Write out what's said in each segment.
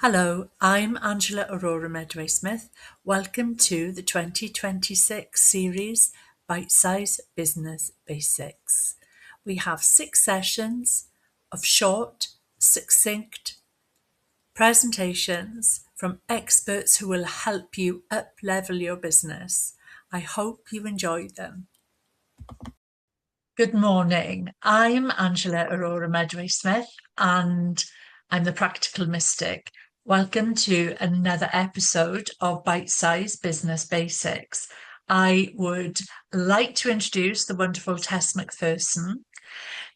Hello, I'm Angela Orora Medway-Smith. Welcome to the 2026 series Bitesize Business Basics. We have 6 sessions of short, succinct presentations from experts who will help you up-level your business. I hope you enjoy them. Good morning. I'm Angela Orora Medway-Smith and I'm the Practical Mystic. Welcome to another episode of Bite-Size Business Basics. I would like to introduce the wonderful Tess McPherson.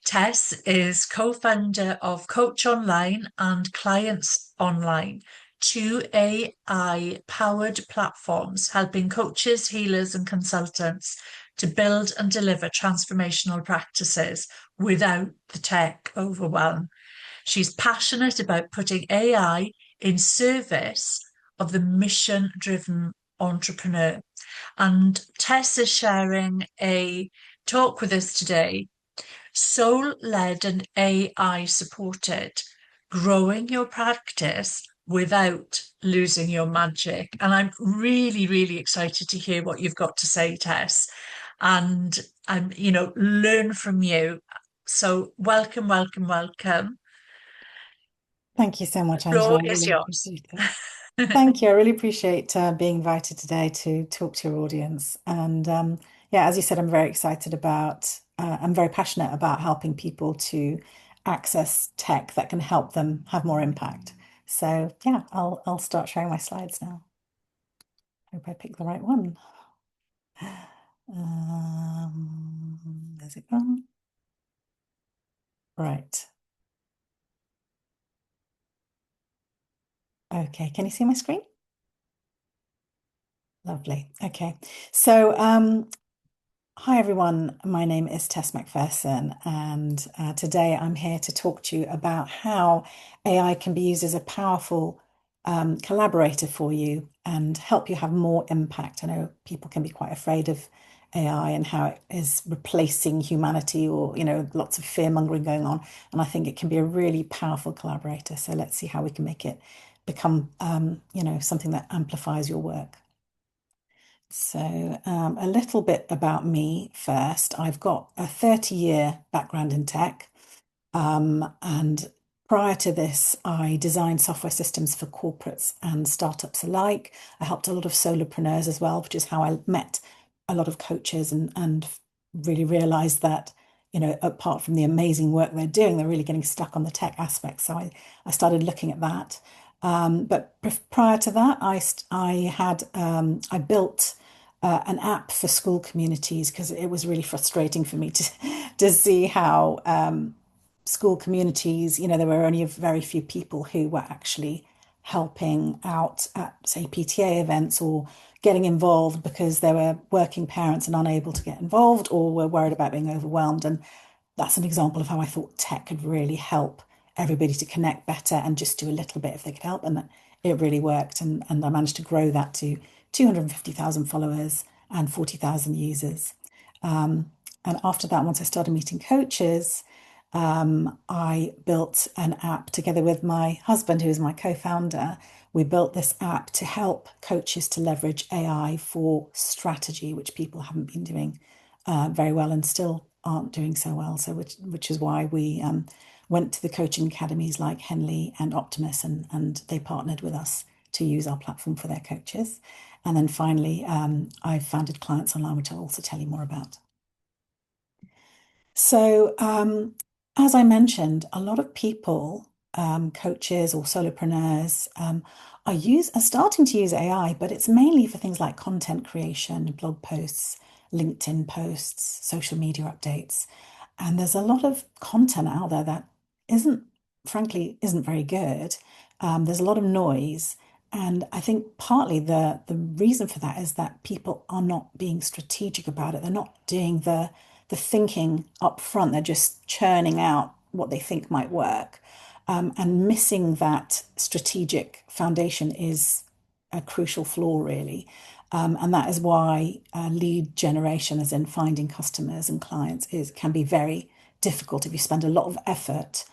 Tess is co-founder of Coach Online and Clients Online, 2 AI-powered platforms helping coaches, healers and consultants to build and deliver transformational practices without the tech overwhelm. She's passionate about putting AI in service of the mission-driven entrepreneur. And Tess is sharing a talk with us today, Soul-Led and AI-Supported, Growing Your Practice Without Losing Your Magic. And I'm really, really excited to hear what you've got to say, Tess, and learn from you. So welcome. Thank you so much, The Angela. floor I is really yours. appreciate it. Thank you. I really appreciate being invited today to talk to your audience. And yeah, as you said, I'm very passionate about helping people to access tech that can help them have more impact. So yeah, I'll start sharing my slides now. Hope I picked the right one. There's it gone. Right. Okay, can you see my screen? Lovely. Okay. So hi, everyone. My name is Tess McPherson, and today I'm here to talk to you about how AI can be used as a powerful collaborator for you and help you have more impact. I know people can be quite afraid of AI and how it is replacing humanity, or, lots of fear mongering going on. And I think it can be a really powerful collaborator. So let's see how we can make it become, something that amplifies your work. So, a little bit about me first. I've got a 30-year background in tech. And prior to this, I designed software systems for corporates and startups alike. I helped a lot of solopreneurs as well, which is how I met a lot of coaches and really realized that, apart from the amazing work they're doing, they're really getting stuck on the tech aspect. So I started looking at that. But prior to that, I built an app for school communities because it was really frustrating for me to see how school communities, there were only a very few people who were actually helping out at, say, PTA events or getting involved because they were working parents and unable to get involved or were worried about being overwhelmed. And that's an example of how I thought tech could really help everybody to connect better and just do a little bit if they could help. And it really worked. And I managed to grow that to 250,000 followers and 40,000 users. And after that, once I started meeting coaches, I built an app together with my husband, who is my co-founder. We built this app to help coaches to leverage AI for strategy, which people haven't been doing very well and still aren't doing so well. So, which is why we went to the coaching academies like Henley and Optimus, and they partnered with us to use our platform for their coaches. And then finally, I founded Clients Online, which I'll also tell you more about. So, as I mentioned, a lot of people, coaches or solopreneurs, are starting to use AI, but it's mainly for things like content creation, blog posts, LinkedIn posts, social media updates. And there's a lot of content out there that frankly, isn't very good. There's a lot of noise. And I think partly the reason for that is that people are not being strategic about it. They're not doing the thinking up front. They're just churning out what they think might work. And missing that strategic foundation is a crucial flaw, really. And that is why lead generation, as in finding customers and clients, can be very difficult if you spend a lot of effort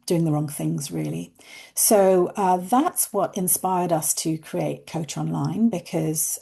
doing the wrong things, really. So that's what inspired us to create Coach Online, because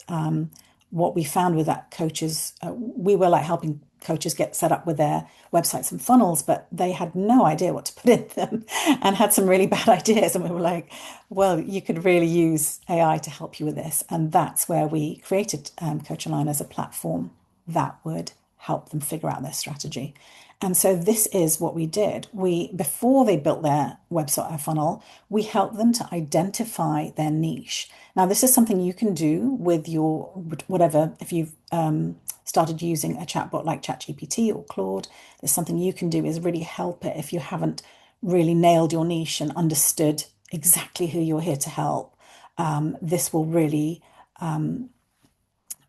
what we found with that coaches, we were like helping coaches get set up with their websites and funnels, but they had no idea what to put in them and had some really bad ideas. And we were like, well, you could really use AI to help you with this. And that's where we created Coach Online as a platform that would help them figure out their strategy. And so this is what we did. Before they built their website or funnel, we helped them to identify their niche. Now, this is something you can do with your whatever. If you've started using a chatbot like ChatGPT or Claude, there's something you can do is really help it if you haven't really nailed your niche and understood exactly who you're here to help. This will really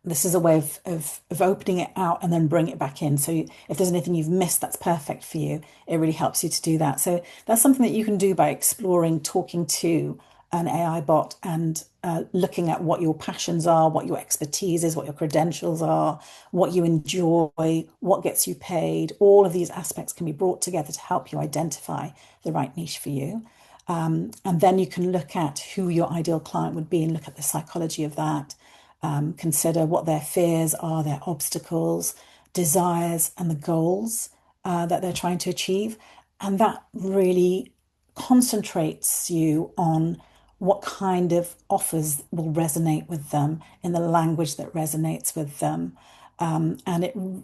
this is a way of opening it out and then bring it back in. So if there's anything you've missed that's perfect for you, it really helps you to do that. So that's something that you can do by exploring, talking to an AI bot and looking at what your passions are, what your expertise is, what your credentials are, what you enjoy, what gets you paid. All of these aspects can be brought together to help you identify the right niche for you. And then you can look at who your ideal client would be and look at the psychology of that. Consider what their fears are, their obstacles, desires, and the goals that they're trying to achieve. And that really concentrates you on what kind of offers will resonate with them in the language that resonates with them. And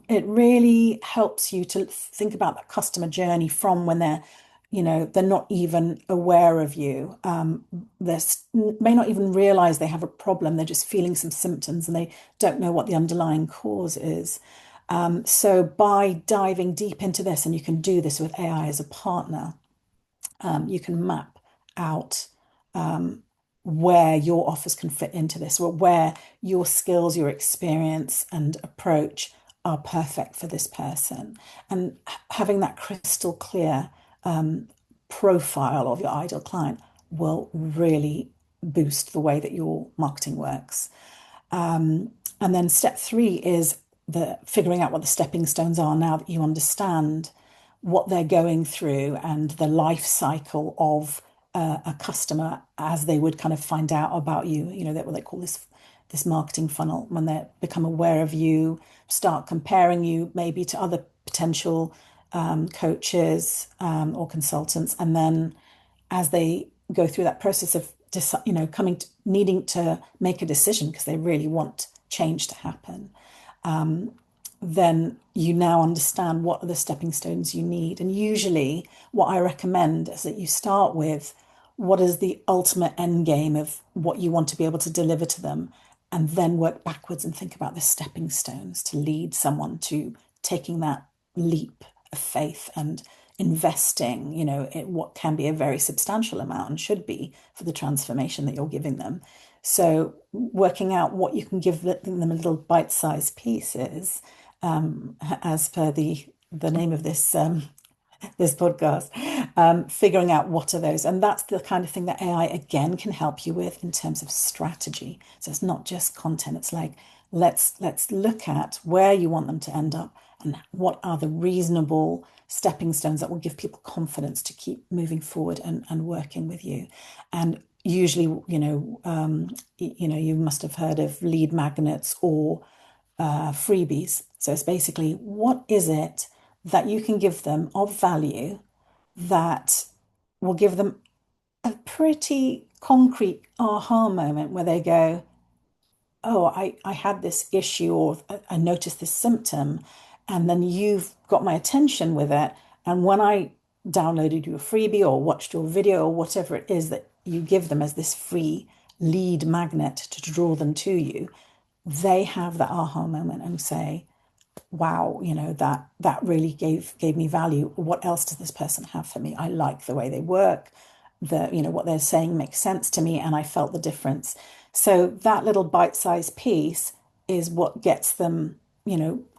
it really helps you to think about that customer journey from when they're not even aware of you. They may not even realize they have a problem. They're just feeling some symptoms and they don't know what the underlying cause is. So by diving deep into this, and you can do this with AI as a partner, you can map out where your offers can fit into this, or where your skills, your experience, and approach are perfect for this person. And having that crystal clear profile of your ideal client will really boost the way that your marketing works. And then step three is the figuring out what the stepping stones are now that you understand what they're going through and the life cycle of a customer as they would kind of find out about you. You know, what they call this marketing funnel, when they become aware of you, start comparing you maybe to other potential coaches or consultants, and then as they go through that process of needing to make a decision because they really want change to happen, then you now understand what are the stepping stones you need. And usually what I recommend is that you start with what is the ultimate end game of what you want to be able to deliver to them, and then work backwards and think about the stepping stones to lead someone to taking that leap of faith and investing, in what can be a very substantial amount and should be for the transformation that you're giving them. So working out what you can give them a little bite-sized pieces, as per the name of this podcast, figuring out what are those. And that's the kind of thing that AI again can help you with in terms of strategy. So it's not just content. It's like, let's look at where you want them to end up and what are the reasonable stepping stones that will give people confidence to keep moving forward and working with you. And usually, you must have heard of lead magnets or freebies. So it's basically, what is it that you can give them of value that will give them a pretty concrete aha moment where they go, oh, I had this issue, or I noticed this symptom, and then you've got my attention with it. And when I downloaded your freebie or watched your video or whatever it is that you give them as this free lead magnet to draw them to you, they have that aha moment and say, wow, that really gave me value. What else does this person have for me? I like the way they work. What they're saying makes sense to me, and I felt the difference. So that little bite-sized piece is what gets them,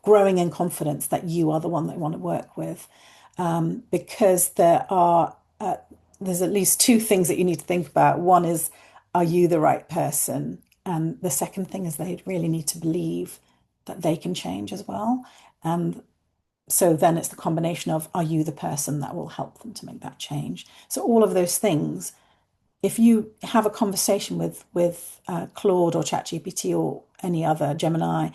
growing in confidence that you are the one they want to work with. Because there's at least two things that you need to think about. One is, are you the right person? And the second thing is they really need to believe that they can change as well. And So then it's the combination of, are you the person that will help them to make that change? So all of those things, if you have a conversation with Claude or ChatGPT or any other Gemini,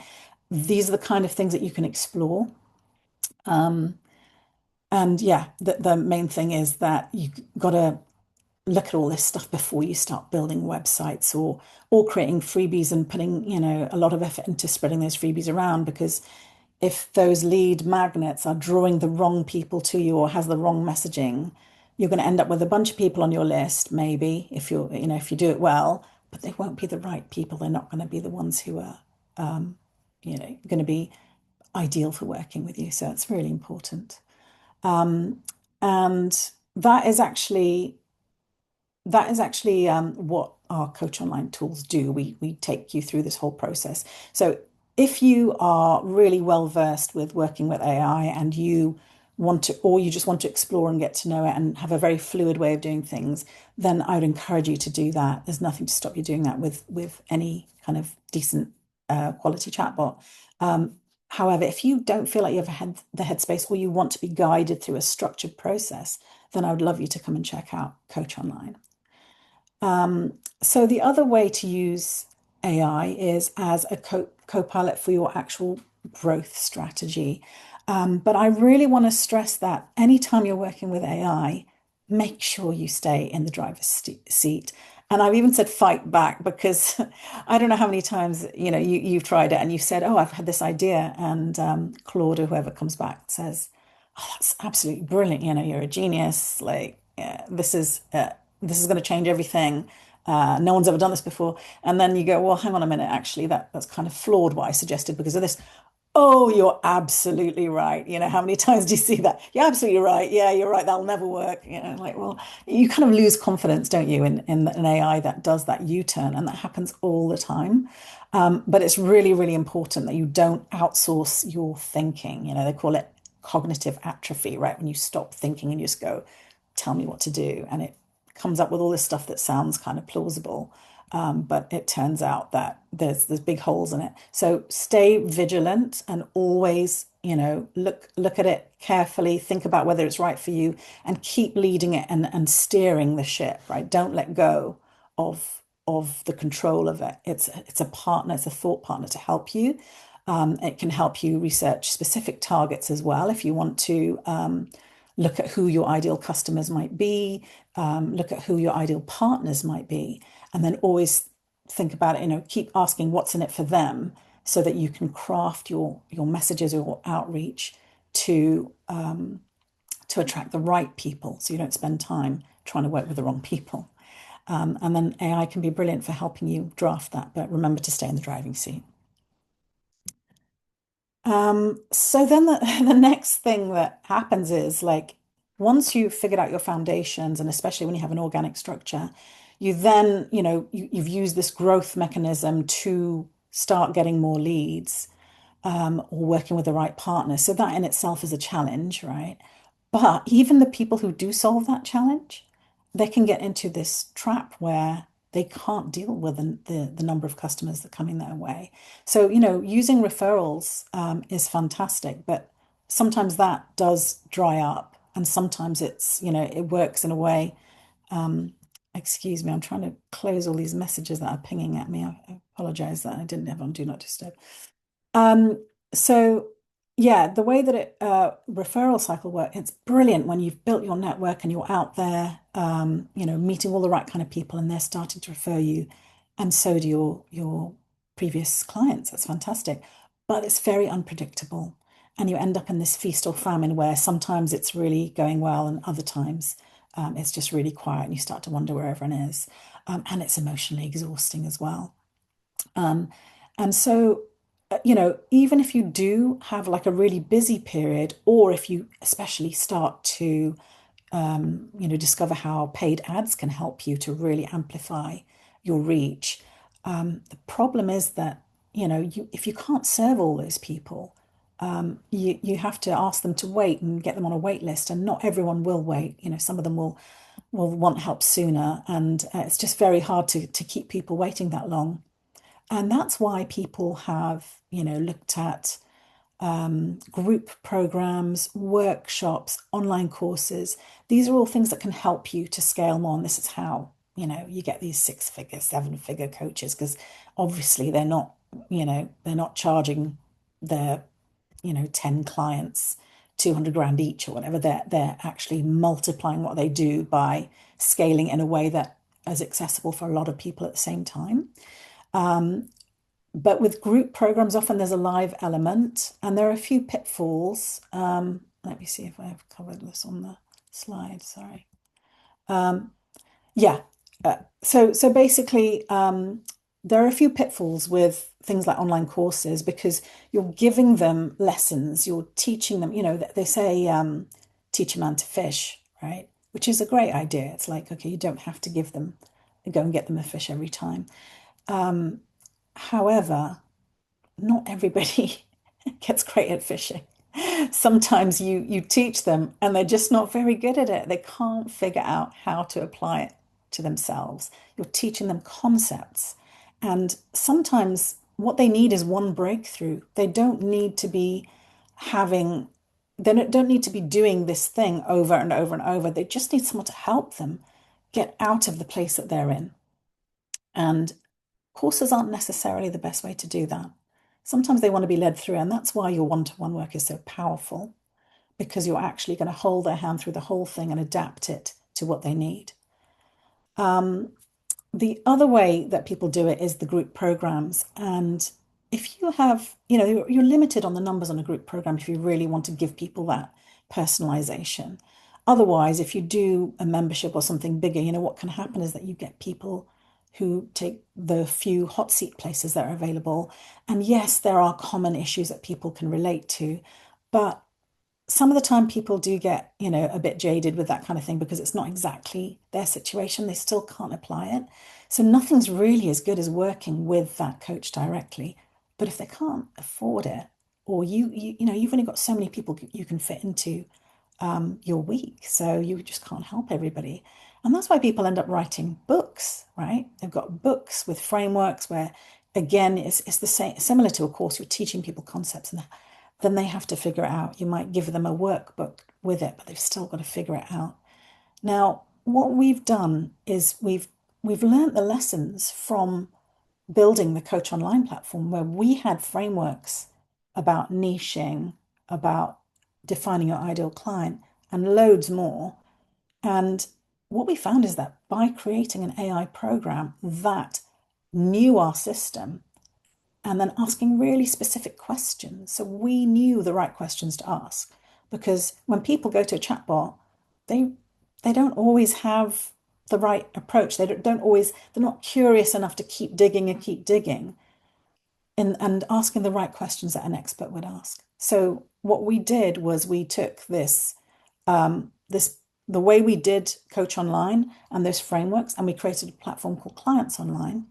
these are the kind of things that you can explore. Um, and yeah, the main thing is that you got to look at all this stuff before you start building websites or creating freebies and putting, a lot of effort into spreading those freebies around, because if those lead magnets are drawing the wrong people to you or has the wrong messaging, you're going to end up with a bunch of people on your list, maybe if you do it well, but they won't be the right people. They're not going to be the ones who are, going to be ideal for working with you. So it's really important. Um, and that is actually what our Coach Online tools do. We take you through this whole process. So if you are really well versed with working with AI and you want to, or you just want to explore and get to know it and have a very fluid way of doing things, then I would encourage you to do that. There's nothing to stop you doing that with any kind of decent quality chatbot. However, if you don't feel like you have the headspace or you want to be guided through a structured process, then I would love you to come and check out Coach Online. So the other way to use AI is as a co-pilot for your actual growth strategy. But I really want to stress that anytime you're working with AI, make sure you stay in the driver's seat. And I've even said fight back, because I don't know how many times, you've tried it and you've said, oh, I've had this idea. And Claude or whoever comes back says, oh, that's absolutely brilliant. You're a genius. Like, yeah, this is going to change everything. No one's ever done this before. And then you go, well, hang on a minute, actually, that's kind of flawed what I suggested because of this. Oh, you're absolutely right. How many times do you see that? You're absolutely right. Yeah, you're right. That'll never work. Like, well, you kind of lose confidence, don't you, in an AI that does that U-turn, and that happens all the time. But it's really, really important that you don't outsource your thinking. They call it cognitive atrophy, right? When you stop thinking and you just go, tell me what to do. And it comes up with all this stuff that sounds kind of plausible. But it turns out that there's big holes in it. So stay vigilant and always, look at it carefully, think about whether it's right for you, and keep leading it and steering the ship, right? Don't let go of the control of it. It's a partner, it's a thought partner to help you. It can help you research specific targets as well if you want to look at who your ideal customers might be, look at who your ideal partners might be, and then always think about it, keep asking what's in it for them so that you can craft your messages or outreach to attract the right people so you don't spend time trying to work with the wrong people. And then AI can be brilliant for helping you draft that, but remember to stay in the driving seat. So then the next thing that happens is, like, once you've figured out your foundations, and especially when you have an organic structure, you then, you've used this growth mechanism to start getting more leads, or working with the right partner. So that in itself is a challenge, right? But even the people who do solve that challenge, they can get into this trap where they can't deal with the number of customers that come in their way. So, using referrals is fantastic, but sometimes that does dry up, and sometimes it works in a way. Excuse me, I'm trying to close all these messages that are pinging at me. I apologize that I didn't have on Do Not Disturb. So yeah, the way that referral cycle work, it's brilliant when you've built your network and you're out there, meeting all the right kind of people, and they're starting to refer you, and so do your previous clients. That's fantastic, but it's very unpredictable, and you end up in this feast or famine where sometimes it's really going well, and other times it's just really quiet, and you start to wonder where everyone is, and it's emotionally exhausting as well. Um, and so, even if you do have like a really busy period, or if you especially start to, discover how paid ads can help you to really amplify your reach, the problem is that, if you can't serve all those people, you have to ask them to wait and get them on a wait list, and not everyone will wait. Some of them will want help sooner, and it's just very hard to keep people waiting that long. And that's why people have, looked at group programs, workshops, online courses. These are all things that can help you to scale more. And this is how, you get these 6-figure, 7-figure coaches, because obviously they're not charging their, 10 clients 200 grand each or whatever. They're actually multiplying what they do by scaling in a way that is accessible for a lot of people at the same time. But with group programs, often there's a live element, and there are a few pitfalls. Let me see if I've covered this on the slide. Sorry. Yeah. So basically, there are a few pitfalls with things like online courses because you're giving them lessons, you're teaching them. They say teach a man to fish, right? Which is a great idea. It's like, okay, you don't have to go and get them a fish every time. However, not everybody gets great at fishing. Sometimes you teach them and they're just not very good at it. They can't figure out how to apply it to themselves. You're teaching them concepts. And sometimes what they need is one breakthrough. They don't need to be doing this thing over and over and over. They just need someone to help them get out of the place that they're in. And courses aren't necessarily the best way to do that. Sometimes they want to be led through, and that's why your one-to-one work is so powerful, because you're actually going to hold their hand through the whole thing and adapt it to what they need. The other way that people do it is the group programs. And if you have, you're limited on the numbers on a group program if you really want to give people that personalization. Otherwise, if you do a membership or something bigger, what can happen is that you get people who take the few hot seat places that are available. And yes, there are common issues that people can relate to, but some of the time people do get, a bit jaded with that kind of thing because it's not exactly their situation. They still can't apply it. So nothing's really as good as working with that coach directly. But if they can't afford it, or you've only got so many people you can fit into your week, so you just can't help everybody. And that's why people end up writing books, right? They've got books with frameworks where, again, it's the same, similar to a course. You're teaching people concepts and then they have to figure it out. You might give them a workbook with it, but they've still got to figure it out. Now, what we've done is we've learned the lessons from building the Coach Online platform, where we had frameworks about niching, about defining your ideal client, and loads more. And what we found is that by creating an AI program that knew our system and then asking really specific questions, so we knew the right questions to ask, because when people go to a chatbot, they don't always have the right approach. They're not curious enough to keep digging and keep digging and asking the right questions that an expert would ask. So what we did was we took the way we did Coach Online and those frameworks, and we created a platform called Clients Online.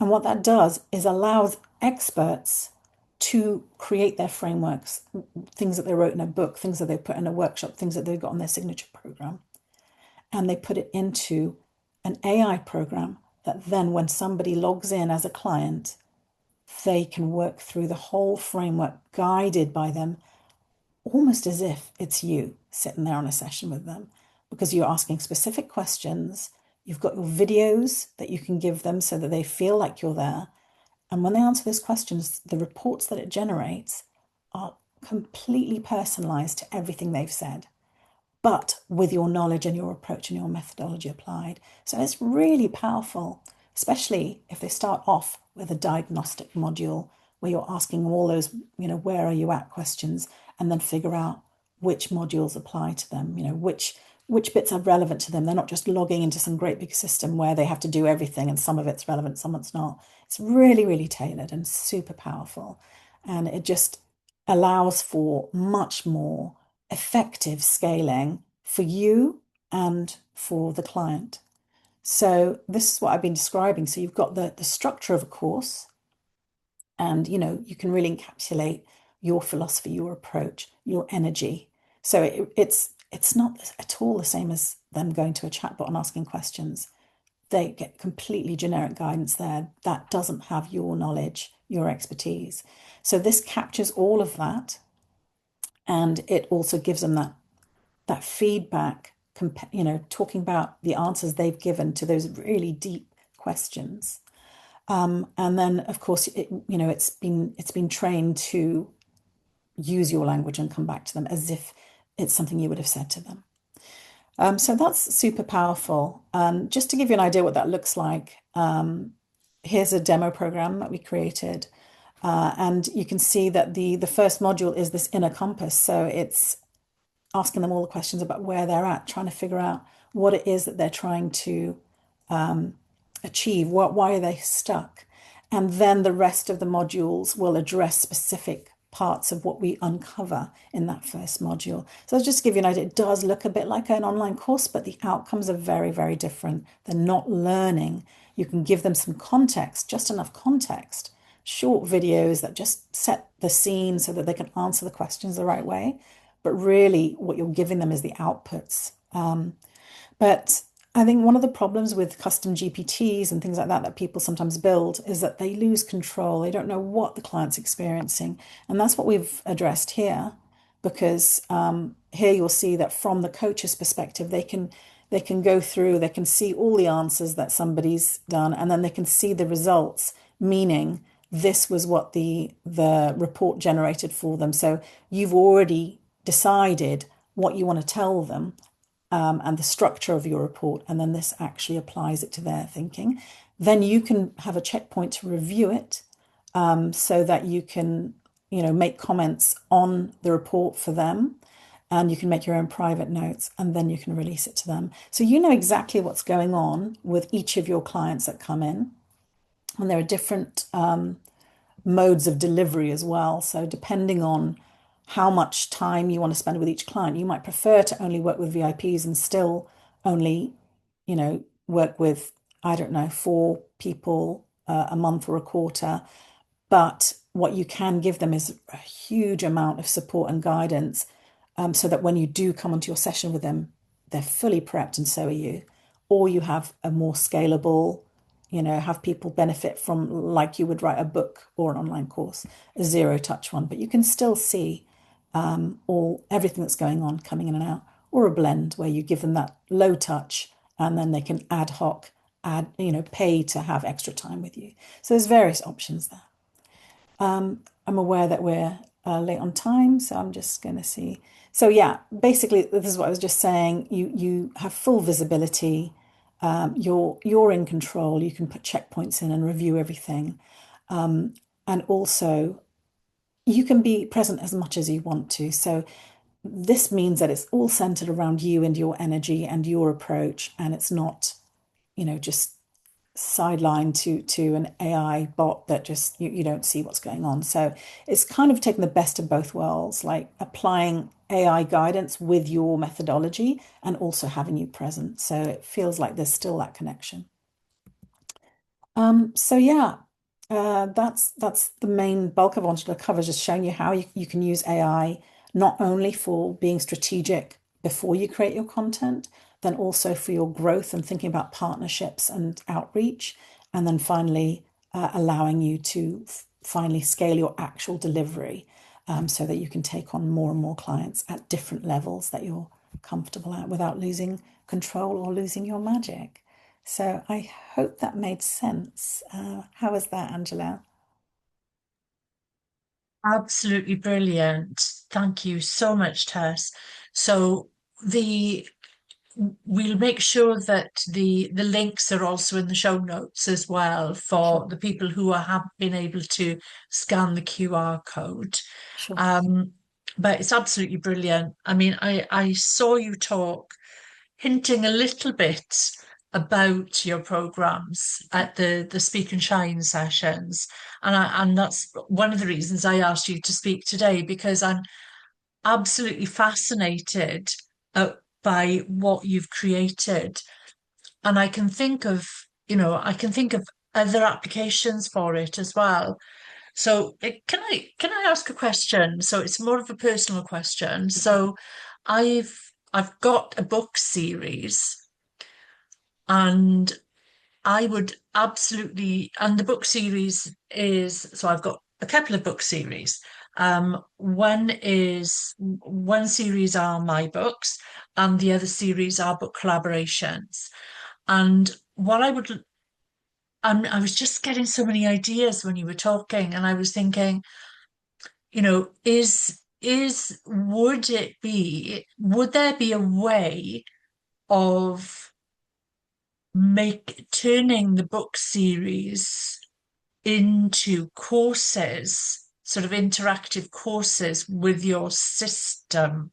And what that does is allows experts to create their frameworks, things that they wrote in a book, things that they put in a workshop, things that they got on their signature program. And they put it into an AI program that then when somebody logs in as a client, they can work through the whole framework guided by them, almost as if it's you sitting there on a session with them, because you're asking specific questions. You've got your videos that you can give them so that they feel like you're there. And when they answer those questions, the reports that it generates are completely personalized to everything they've said, but with your knowledge and your approach and your methodology applied. So it's really powerful, especially if they start off with a diagnostic module where you're asking all those, where are you at questions, and then figure out which modules apply to them, which bits are relevant to them. They're not just logging into some great big system where they have to do everything and some of it's relevant, some of it's not. It's really, really tailored and super powerful. And it just allows for much more effective scaling for you and for the client. So this is what I've been describing. So you've got the structure of a course, and you can really encapsulate your philosophy, your approach, your energy. So it's not at all the same as them going to a chatbot and asking questions. they get completely generic guidance there that doesn't have your knowledge, your expertise. So this captures all of that, and it also gives them that feedback, talking about the answers they've given to those really deep questions. And then, of course, it's been trained to use your language and come back to them as if it's something you would have said to them. So that's super powerful. And just to give you an idea what that looks like, here's a demo program that we created. And you can see that the first module is this inner compass. So it's asking them all the questions about where they're at, trying to figure out what it is that they're trying to achieve, why are they stuck? And then the rest of the modules will address specific parts of what we uncover in that first module. So just to give you an idea, it does look a bit like an online course, but the outcomes are very, very different. They're not learning. You can give them some context, just enough context, short videos that just set the scene so that they can answer the questions the right way. But really, what you're giving them is the outputs. But I think one of the problems with custom GPTs and things like that people sometimes build is that they lose control. They don't know what the client's experiencing. And that's what we've addressed here, because here you'll see that from the coach's perspective, they can go through, they can see all the answers that somebody's done, and then they can see the results, meaning this was what the report generated for them. So you've already decided what you want to tell them, and the structure of your report, and then this actually applies it to their thinking. Then you can have a checkpoint to review it, so that you can, make comments on the report for them, and you can make your own private notes, and then you can release it to them. So you know exactly what's going on with each of your clients that come in, and there are different modes of delivery as well. So depending on how much time you want to spend with each client, you might prefer to only work with VIPs and still only, work with, I don't know, 4 people a month or a quarter. But what you can give them is a huge amount of support and guidance, so that when you do come onto your session with them, they're fully prepped and so are you. Or you have a more scalable, have people benefit from, like you would write a book or an online course, a zero touch one, but you can still see everything that's going on coming in and out, or a blend where you give them that low touch and then they can ad hoc pay to have extra time with you. So there's various options there. I'm aware that we're late on time, so I'm just going to see. So yeah, basically, this is what I was just saying. You have full visibility. You're in control. You can put checkpoints in and review everything, and also you can be present as much as you want to. So this means that it's all centered around you and your energy and your approach, and it's not, just sidelined to an AI bot that just you don't see what's going on. So it's kind of taking the best of both worlds, like applying AI guidance with your methodology and also having you present. So it feels like there's still that connection. So yeah, that's the main bulk of what I wanted to cover, just showing you how you can use AI not only for being strategic before you create your content, then also for your growth and thinking about partnerships and outreach, and then finally allowing you to finally scale your actual delivery, so that you can take on more and more clients at different levels that you're comfortable at without losing control or losing your magic. So I hope that made sense. How was that, Angela? Absolutely brilliant. Thank you so much, Tess. So the we'll make sure that the links are also in the show notes as well for Sure, the people who have been able to scan the QR code. sure. Um, but it's absolutely brilliant. I mean, I saw you talk, hinting a little bit about your programs at the Speak and Shine sessions, and that's one of the reasons I asked you to speak today, because I'm absolutely fascinated uh, by what you've created. And I can think of other applications for it as well. So can I ask a question? So it's more of a personal question. Mhm. So I've got a book series, and I would absolutely, and the book series is, so I've got a couple of book series. One series are my books, and the other series are book collaborations. And what I would, I was just getting so many ideas when you were talking, and I was thinking, would there be a way of make turning the book series into courses, sort of interactive courses with your systems?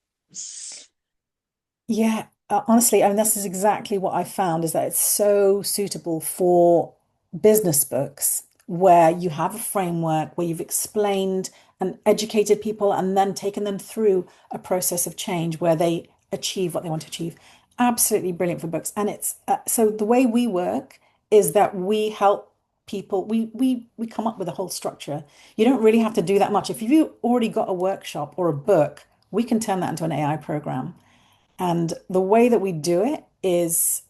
Yeah, honestly, I mean, this is exactly what I found is that it's so suitable for business books where you have a framework where you've explained and educated people and then taken them through a process of change where they achieve what they want to achieve. Absolutely brilliant for books. And it's so the way we work is that we help people, we come up with a whole structure. You don't really have to do that much. If you've already got a workshop or a book, we can turn that into an AI program. And the way that we do it is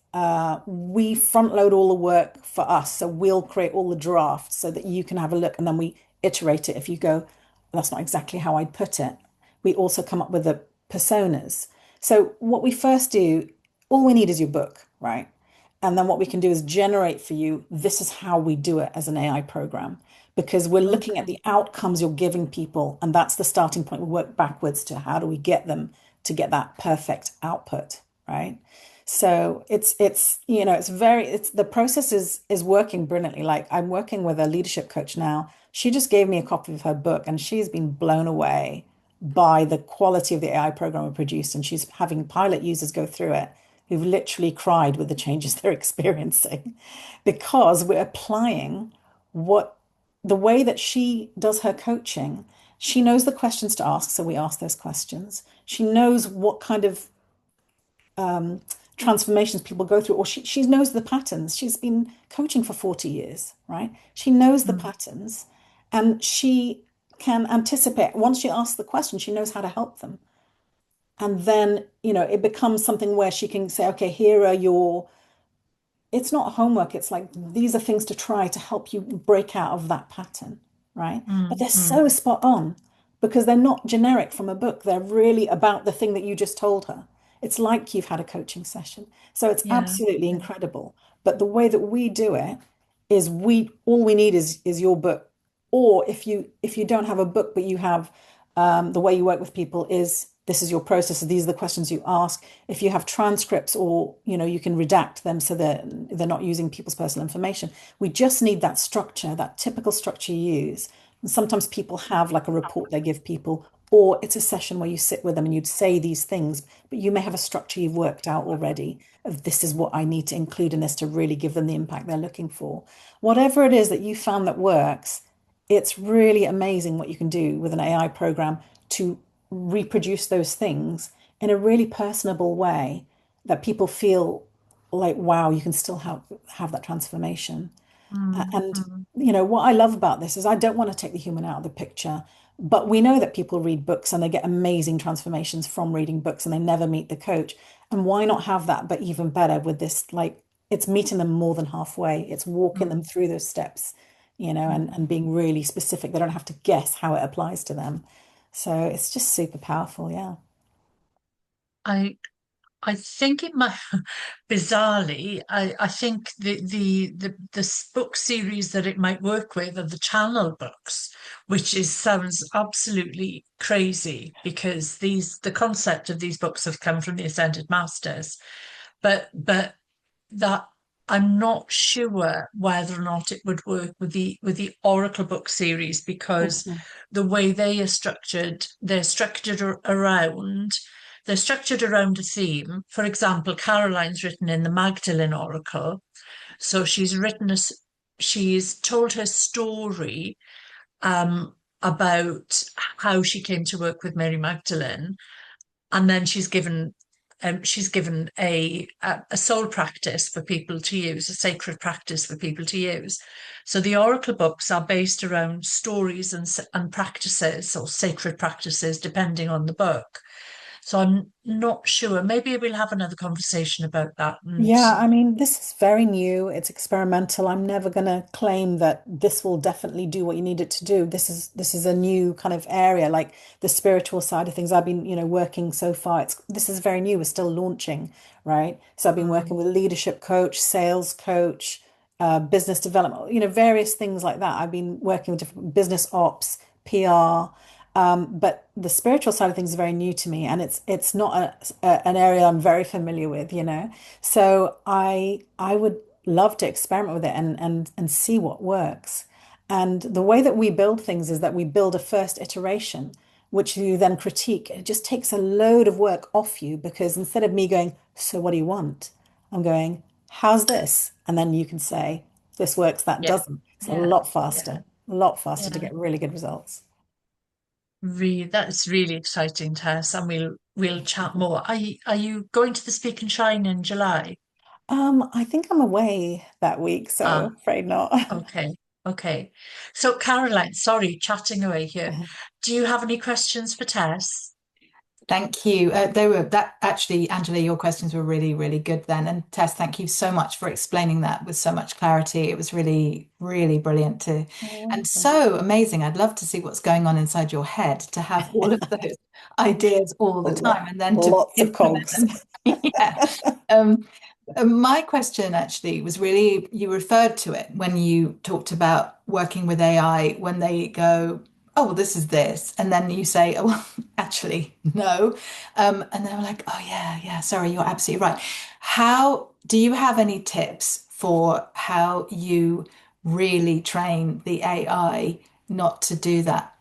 we front load all the work for us. So we'll create all the drafts so that you can have a look and then we iterate it. If you go, that's not exactly how I'd put it, we also come up with the personas. So what we first do, all we need is your book, right? And then what we can do is generate for you, this is how we do it as an AI program, because we're looking at Okay. the outcomes you're giving people. And that's the starting point. We work backwards to how do we get them to get that perfect output, right? So it's the process is working brilliantly. Like I'm working with a leadership coach now. She just gave me a copy of her book and she's been blown away by the quality of the AI program we produced. And she's having pilot users go through it who've literally cried with the changes they're experiencing because we're applying what the way that she does her coaching. She knows the questions to ask, so we ask those questions. She knows what kind of um, transformations people go through, or she knows the patterns. She's been coaching for 40 years, right? She knows the Mm, patterns and she can anticipate. Once she asks the question, she knows how to help them. And then, it becomes something where she can say, okay, here are your it's not homework. It's like these are things to try to help you break out of that pattern, right? But mm, they're mm. so spot on because they're not generic from a book. They're really about the thing that you just told her. It's like you've had a coaching session. So it's Yeah. absolutely Yeah. incredible. But the way that we do it is we all we need is your book. Or if you don't have a book, but you have the way you work with people is this is your process. These are the questions you ask. If you have transcripts or you can redact them so that they're not using people's personal information. We just need that structure, that typical structure you use. And sometimes people have like a report they give people, or it's a session where you sit with them and you'd say these things, but you may have a structure you've worked out already of this is what I need to include in this to really give them the impact they're looking for. Whatever it is that you found that works, it's really amazing what you can do with an AI program to reproduce those things in a really personable way that people feel like, wow, you can still have that transformation. Mm, And mm. what I love about this is I don't want to take the human out of the picture, but we know that people read books and they get amazing transformations from reading books and they never meet the coach. And why not have that, but even better with this, like it's meeting them more than halfway. It's walking them Mm, through those steps, and, mm. and being really specific. They don't have to guess how it applies to them. So it's just super powerful. Yeah. I I think it might, bizarrely, I think the book series that it might work with are the channel books, which sounds absolutely crazy because the concept of these books have come from the Ascended Masters, but that I'm not sure whether or not it would work with the Oracle book series because Mhm. the way they are structured, they're structured around a theme. For example, Caroline's written in the Magdalene Oracle, so she's told her story um, about how she came to work with Mary Magdalene, and then she's given a soul practice for people to use, a sacred practice for people to use. So the oracle books are based around stories and practices or sacred practices, depending on the book. So I'm not sure. Maybe we'll have another conversation about that. And Yeah, I mean, this is very new. It's experimental. I'm never going to claim that this will definitely do what you need it to do. This is a new kind of area, like the spiritual side of things. I've been, working so far. This is very new. We're still launching, right? So I've been working with a leadership coach, sales coach, business development, various things like that. I've been working with different business ops, PR. But the spiritual side of things is very new to me, and it's not an area I'm very familiar with. So I would love to experiment with it and see what works. And the way that we build things is that we build a first iteration, which you then critique. It just takes a load of work off you because instead of me going, so what do you want? I'm going, how's this? And then you can say, this works, that yeah, doesn't. It's yeah, yeah, a lot faster to yeah. get really good results. That's really exciting, Tess, and we'll chat more. Are you going to the Speak and Shine in July? I think I'm away that week, Ah, so afraid not. okay, okay. So Caroline, sorry, chatting away here. Do you have any questions for Tess? Thank you. They were that actually, Angela, your questions were really, really good then. And Tess, thank you so much for explaining that with so much clarity. It was really, really brilliant too. And Awesome. so amazing. I'd love to see what's going on inside your head to have all of those ideas all A the lot, time and then to lots of implement cogs. them. Yeah. Um, my question actually was really, you referred to it when you talked about working with AI when they go, oh, well, this is this. And then you say, oh, well, actually, no. And then I'm like, oh, yeah, yeah, sorry, you're absolutely right. How do you have any tips for how you really train the AI not to do that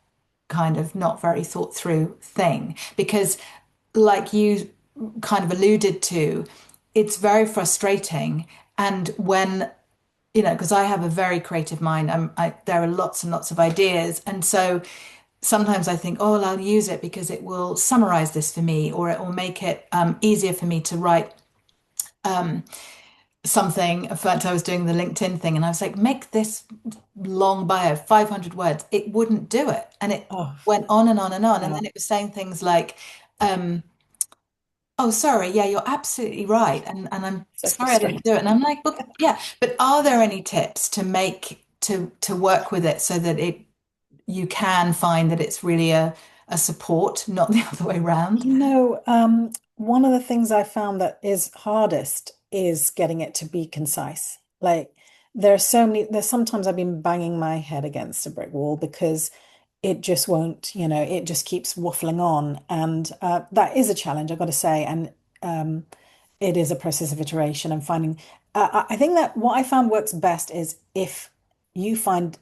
kind of not very thought through thing? Because, like you kind of alluded to, it's very frustrating. And when because I have a very creative mind. There are lots and lots of ideas. And so sometimes I think, oh, well, I'll use it because it will summarize this for me, or it will make it easier for me to write something. In fact, I was doing the LinkedIn thing and I was like, make this long bio, 500 words. It wouldn't do it. And it Oh, went on and on and on. And yeah, then it was saying things like, oh, sorry, yeah, you're absolutely right. And I'm so sorry I didn't do it. And frustrating. I'm like, well, yeah, but are there any tips to make to work with it so that you can find that it's really a support, not the other way around? One of the things I found that is hardest is getting it to be concise. Like there's sometimes I've been banging my head against a brick wall because it just won't, it just keeps waffling on. And that is a challenge, I've got to say. And it is a process of iteration and finding, I think that what I found works best is you find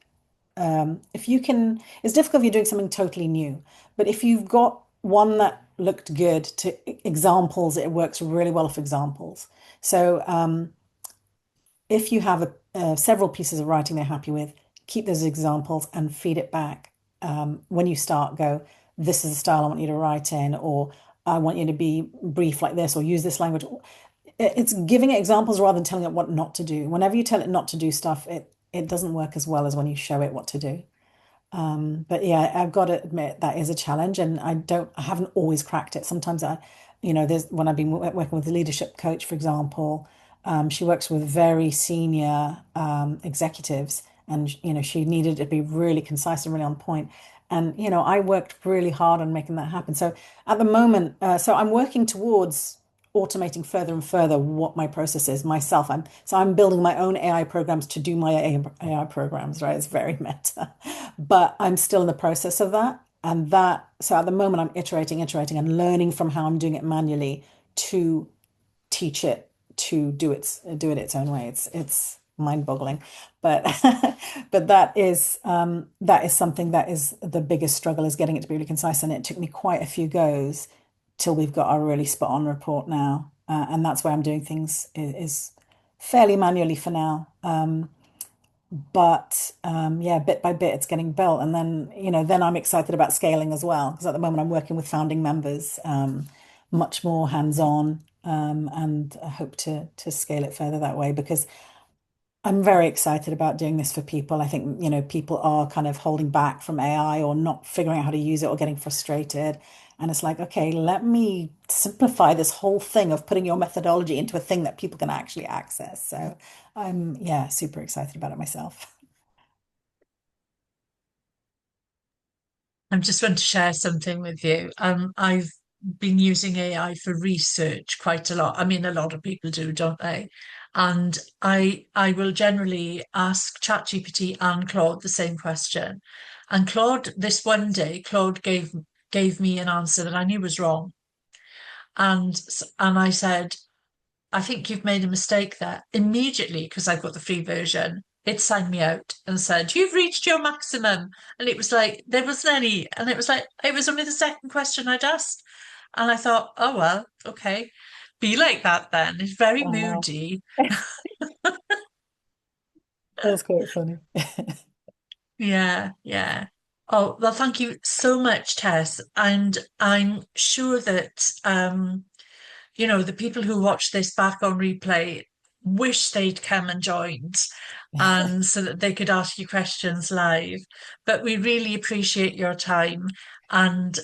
if you can, it's difficult if you're doing something totally new, but if you've got one that looked good to examples, it works really well for examples. So if you have several pieces of writing they're happy with, keep those examples and feed it back. When you start, go, this is the style I want you to write in, or I want you to be brief like this, or use this language. It's giving it examples rather than telling it what not to do. Whenever you tell it not to do stuff, it doesn't work as well as when you show it what to do. But yeah, I've got to admit that is a challenge, and I haven't always cracked it. Sometimes there's when I've been working with a leadership coach, for example, she works with very senior executives, and she needed to be really concise and really on point. And I worked really hard on making that happen. So at the moment, so I'm working towards automating further and further what my process is myself. I'm building my own AI programs to do my AI programs, right? It's very meta, but I'm still in the process of that. And so at the moment, I'm iterating, and learning from how I'm doing it manually to teach it to do it its own way. It's mind-boggling, but but that is something that is the biggest struggle is getting it to be really concise. And it took me quite a few goes till we've got a really spot on report now. And that's where I'm doing things is fairly manually for now. But yeah, bit by bit, it's getting built. And then I'm excited about scaling as well, because at the moment I'm working with founding members, much more hands-on, and I hope to scale it further that way because I'm very excited about doing this for people. I think, people are kind of holding back from AI or not figuring out how to use it or getting frustrated. And it's like, okay, let me simplify this whole thing of putting your methodology into a thing that people can actually access. So I'm, yeah, super excited about it myself. I just want to share something with you. I've been using AI for research quite a lot. I mean, a lot of people do, don't they? And I will generally ask ChatGPT and Claude the same question. And Claude, this one day, Claude gave me an answer that I knew was wrong. And I said, I think you've made a mistake there. Immediately, because I've got the free version, it signed me out and said, You've reached your maximum. And it was like, there wasn't any. And it was like, it was only the second question I'd asked. And I thought, oh, well, okay. Be like that then. It's very Wow. moody. That's quite funny. Yeah, yeah. Oh, well, thank you so much, Tess. And I'm sure that the people who watch this back on replay wish they'd come and joined and so that they could ask you questions live. But we really appreciate your time. And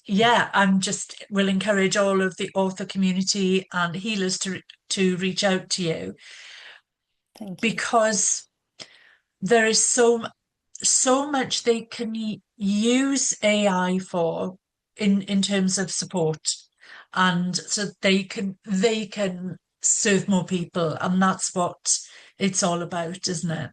yeah, will encourage all of the author community and healers to reach out to you Thank you. because there is so much they can use AI for in terms of support, and so they can serve more people, and that's what it's all about, isn't it?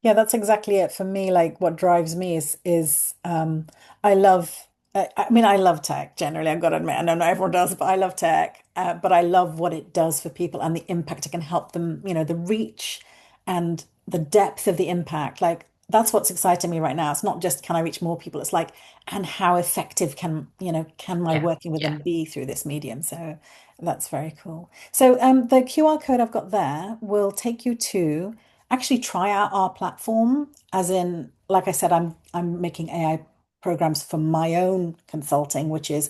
Yeah, that's exactly it for me. Like what drives me is I love I mean I love tech generally, I've got to admit. I know not everyone does, but I love tech. But I love what it does for people and the impact it can help them, the reach and the depth of the impact. Like that's what's exciting me right now. It's not just can I reach more people, it's like and how effective can my Yeah, working with yeah. them be through this medium. So that's very cool. So the QR code I've got there will take you to actually try out our platform, as in, like I said, I'm making AI programs for my own consulting, which is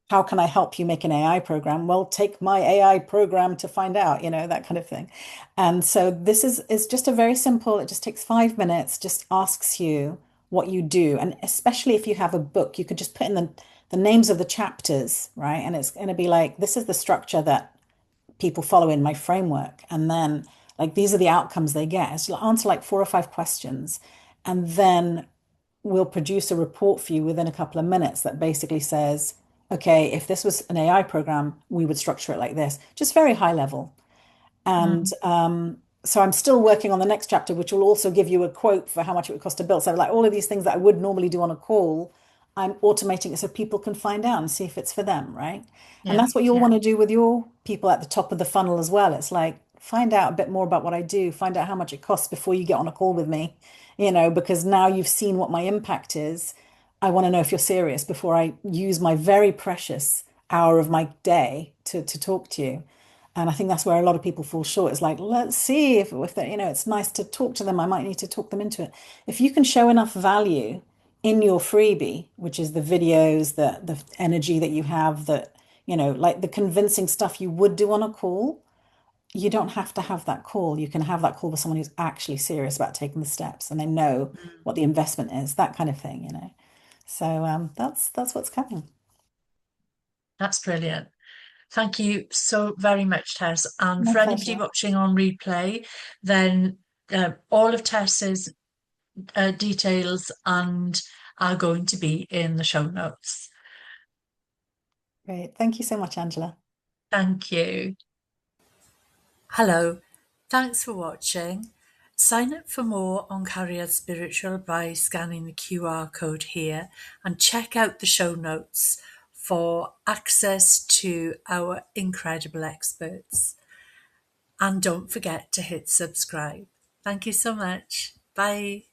how can I help you make an AI program? Well, take my AI program to find out, that kind of thing. And so this is just a very simple, it just takes 5 minutes, just asks you what you do. And especially if you have a book, you could just put in the names of the chapters, right? And it's going to be like, this is the structure that people follow in my framework. And then like these are the outcomes they get. So you'll answer like 4 or 5 questions, and then we'll produce a report for you within a couple of minutes that basically says, okay, if this was an AI program, we would structure it like this, just very high level. And Mm, so I'm still working on the next chapter, which will also give you a quote for how much it would cost to build. So like all of these things that I would normally do on a call, I'm automating it so people can find out and see if it's for them, right? And yeah, that's what you'll yeah. want to do with your people at the top of the funnel as well. It's like find out a bit more about what I do, find out how much it costs before you get on a call with me, because now you've seen what my impact is. I want to know if you're serious before I use my very precious hour of my day to talk to you. And I think that's where a lot of people fall short. It's like, let's see if they, it's nice to talk to them. I might need to talk them into it. If you can show enough value in your freebie, which is the videos, the energy that you have, that, like the convincing stuff you would do on a call, you don't have to have that call. You can have that call with someone who's actually serious about taking the steps and they know Mm, what the investment is, that kind of thing. So that's what's coming. that's brilliant. Thank you so very much, Tess. And My for anybody pleasure. watching on replay, then all of Tess's details and are going to be in the show notes. Great. Thank you so much, Angela. Thank you. Hello, thanks for watching. Sign up for more on Cariad Spiritual by scanning the QR code here and check out the show notes for access to our incredible experts. And don't forget to hit subscribe. Thank you so much. Bye.